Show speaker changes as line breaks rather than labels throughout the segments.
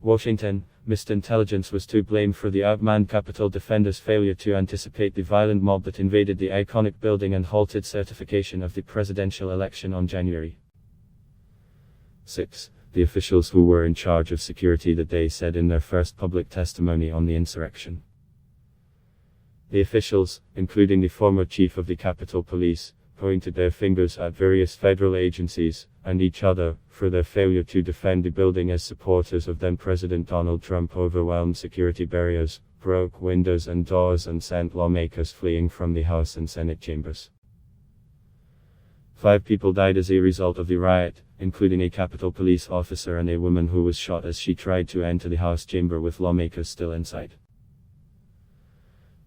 Washington, missed intelligence was to blame for the outmanned Capitol defenders' failure to anticipate the violent mob that invaded the iconic building and halted certification of the presidential election on January 6. The officials who were in charge of security that day said in their first public testimony on the insurrection. The officials, including the former chief of the Capitol Police, pointed their fingers at various federal agencies, and each other, for their failure to defend the building as supporters of then-President Donald Trump overwhelmed security barriers, broke windows and doors and sent lawmakers fleeing from the House and Senate chambers. 5 people died as a result of the riot, including a Capitol Police officer and a woman who was shot as she tried to enter the House chamber with lawmakers still inside.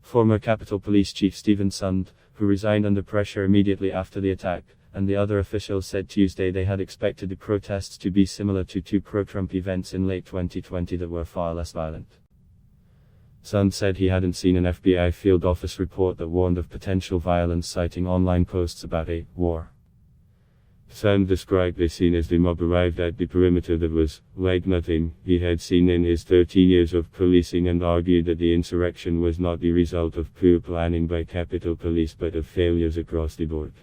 Former Capitol Police Chief Stephen Sund, who resigned under pressure immediately after the attack, and the other officials said Tuesday they had expected the protests to be similar to 2 pro-Trump events in late 2020 that were far less violent. Sund said he hadn't seen an FBI field office report that warned of potential violence, citing online posts about a war. Sund described the scene as the mob arrived at the perimeter that was, like nothing, he had seen in his 13 years of policing, and argued that the insurrection was not the result of poor planning by Capitol Police but of failures across the board.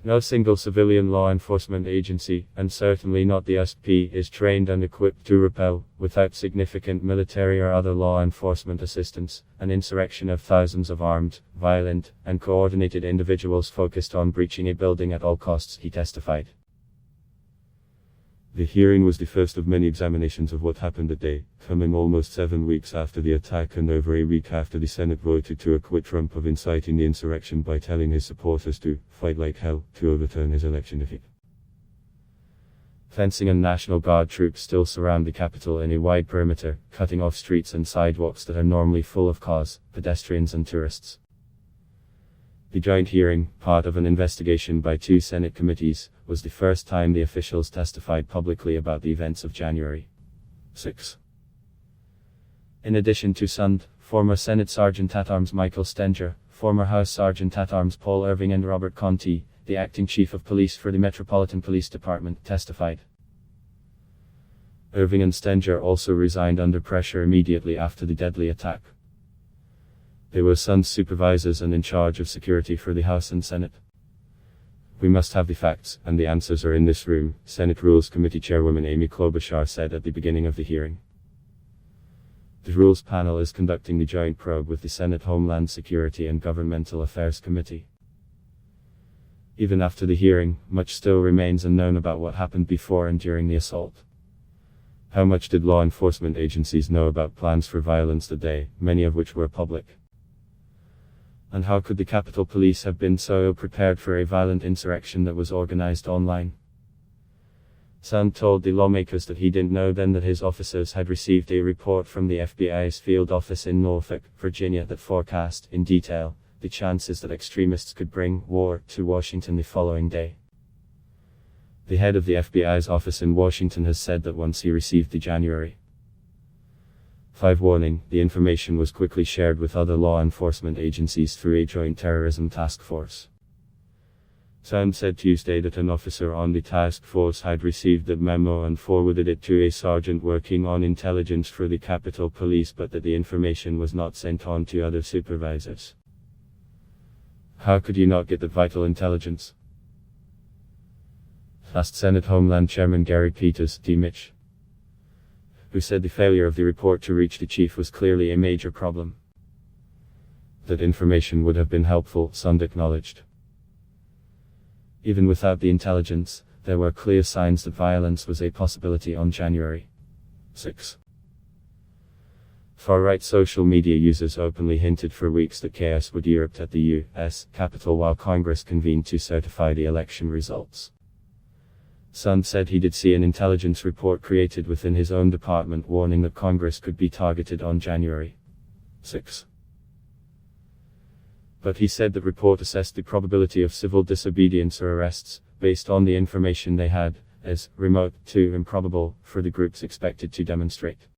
No single civilian law enforcement agency, and certainly not the USP, is trained and equipped to repel, without significant military or other law enforcement assistance, an insurrection of thousands of armed, violent, and coordinated individuals focused on breaching a building at all costs, he testified. The hearing was the first of many examinations of what happened that day, coming almost 7 weeks after the attack and over a week after the Senate voted to acquit Trump of inciting the insurrection by telling his supporters to fight like hell to overturn his election defeat. Fencing and National Guard troops still surround the Capitol in a wide perimeter, cutting off streets and sidewalks that are normally full of cars, pedestrians and tourists. The joint hearing, part of an investigation by 2 Senate committees, was the first time the officials testified publicly about the events of January 6. In addition to Sund, former Senate Sergeant-at-Arms Michael Stenger, former House Sergeant-at-Arms Paul Irving and Robert Conti, the acting chief of police for the Metropolitan Police Department, testified. Irving and Stenger also resigned under pressure immediately after the deadly attack. They were Sund's supervisors and in charge of security for the House and Senate. "We must have the facts, and the answers are in this room," Senate Rules Committee Chairwoman Amy Klobuchar said at the beginning of the hearing. The Rules panel is conducting the joint probe with the Senate Homeland Security and Governmental Affairs Committee. Even after the hearing, much still remains unknown about what happened before and during the assault. How much did law enforcement agencies know about plans for violence that day, many of which were public? And how could the Capitol Police have been so ill-prepared for a violent insurrection that was organized online? Sund told the lawmakers that he didn't know then that his officers had received a report from the FBI's field office in Norfolk, Virginia that forecast, in detail, the chances that extremists could bring war to Washington the following day. The head of the FBI's office in Washington has said that once he received the January 5 warning, the information was quickly shared with other law enforcement agencies through a joint terrorism task force. Sund said Tuesday that an officer on the task force had received the memo and forwarded it to a sergeant working on intelligence for the Capitol Police, but that the information was not sent on to other supervisors. How could you not get that vital intelligence? Asked Senate Homeland Chairman Gary Peters, D-Mitch, who said the failure of the report to reach the chief was clearly a major problem. That information would have been helpful, Sund acknowledged. Even without the intelligence, there were clear signs that violence was a possibility on January 6. Far-right social media users openly hinted for weeks that chaos would erupt at the U.S. Capitol while Congress convened to certify the election results. Sund said he did see an intelligence report created within his own department warning that Congress could be targeted on January 6. But he said the report assessed the probability of civil disobedience or arrests, based on the information they had, as remote to improbable for the groups expected to demonstrate.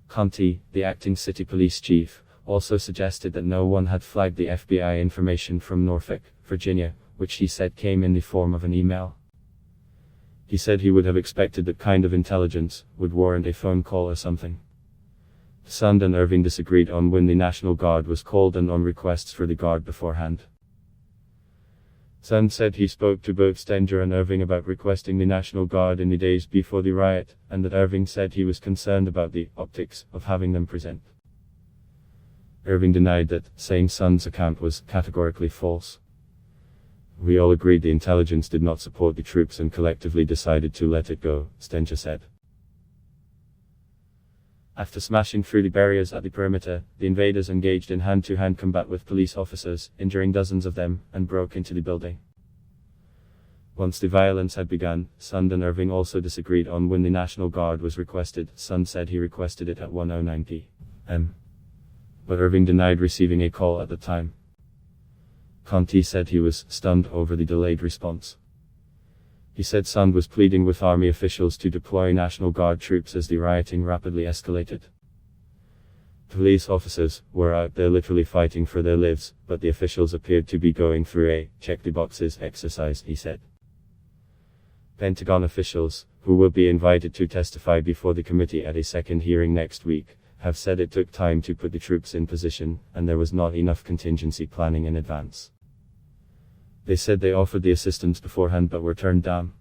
Conti, the acting city police chief, also suggested that no one had flagged the FBI information from Norfolk, Virginia, which he said came in the form of an email. He said he would have expected that kind of intelligence would warrant a phone call or something. Sund and Irving disagreed on when the National Guard was called and on requests for the Guard beforehand. Sund said he spoke to both Stenger and Irving about requesting the National Guard in the days before the riot, and that Irving said he was concerned about the optics of having them present. Irving denied that, saying Sund's account was categorically false. We all agreed the intelligence did not support the troops and collectively decided to let it go, Stenger said. After smashing through the barriers at the perimeter, the invaders engaged in hand-to-hand combat with police officers, injuring dozens of them, and broke into the building. Once the violence had begun, Sund and Irving also disagreed on when the National Guard was requested. Sund said he requested it at 1:09 p.m. But Irving denied receiving a call at the time. Conti said he was stunned over the delayed response. He said Sund was pleading with army officials to deploy National Guard troops as the rioting rapidly escalated. Police officers were out there literally fighting for their lives, but the officials appeared to be going through a check-the-boxes exercise, he said. Pentagon officials, who will be invited to testify before the committee at a second hearing next week, have said it took time to put the troops in position, and there was not enough contingency planning in advance. They said they offered the assistance beforehand but were turned down.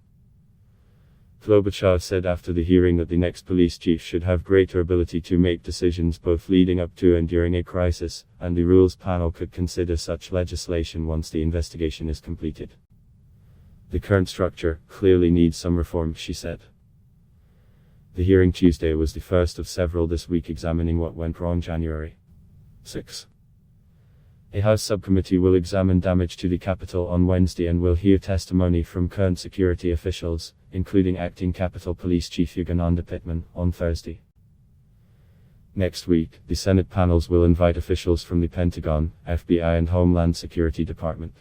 Klobuchar said after the hearing that the next police chief should have greater ability to make decisions both leading up to and during a crisis, and the rules panel could consider such legislation once the investigation is completed. The current structure clearly needs some reform, she said. The hearing Tuesday was the first of several this week examining what went wrong January 6. A House subcommittee will examine damage to the Capitol on Wednesday and will hear testimony from current security officials, including Acting Capitol Police Chief Yogananda Pittman, on Thursday. Next week, the Senate panels will invite officials from the Pentagon, FBI and Homeland Security Department.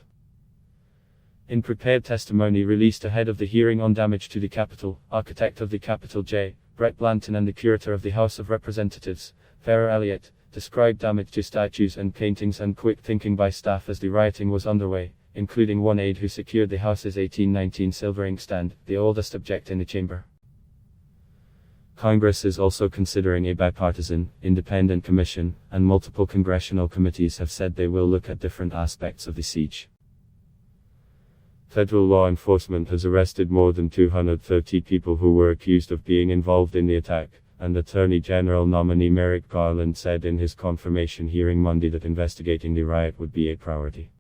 In prepared testimony released ahead of the hearing on damage to the Capitol, architect of the Capitol J. Brett Blanton and the curator of the House of Representatives, Farrah Elliott, described damage to statues and paintings and quick thinking by staff as the rioting was underway, including one aide who secured the House's 1819 silver inkstand, the oldest object in the chamber. Congress is also considering a bipartisan, independent commission, and multiple congressional committees have said they will look at different aspects of the siege. Federal law enforcement has arrested more than 230 people who were accused of being involved in the attack, and Attorney General nominee Merrick Garland said in his confirmation hearing Monday that investigating the riot would be a priority.